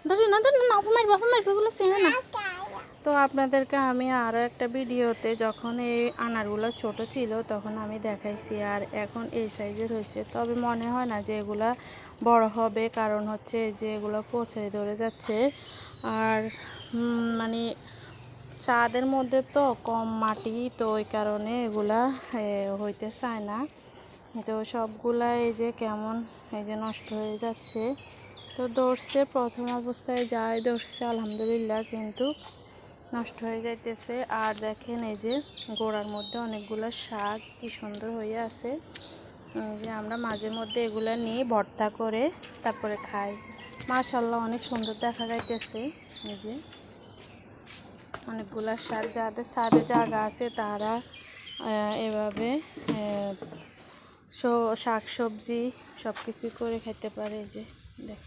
ধরি না ধরি না, বাপু মারবে, এগুলো চেনে না। তো আপনাদেরকে আমি আরও একটা ভিডিওতে যখন এই আনারগুলো ছোট ছিল তখন আমি দেখাইছি, আর এখন এই সাইজের হয়েছে। তবে মনে হয় না যে এগুলা বড় হবে, কারণ হচ্ছে যে এগুলো পচে ধরে যাচ্ছে। আর মানে চাঁদের মধ্যে তো কম মাটি, তো ওই কারণে এগুলা হইতে চায় না। তো সবগুলা এই যে কেমন এই যে নষ্ট হয়ে যাচ্ছে। তো ধরছে, প্রথম অবস্থায় যাই ধরছে আলহামদুলিল্লাহ, কিন্তু নষ্ট হয়ে যাইতেছে। আর দেখেন এই যে গোড়ার মধ্যে অনেকগুলো শাক কি সুন্দর হয়ে আছে, যে আমরা মাঝে মধ্যে এগুলা নিয়ে ভর্তা করে তারপরে খাই। মাশাআল্লাহ অনেক সুন্দর দেখা যাইতেছে। এই যে অনেকগুলা শাক, যাদের ছাদে জায়গা আছে তারা এভাবে শাক সবজি সব কিছুই করে খেতে পারে। এই যে দেখ।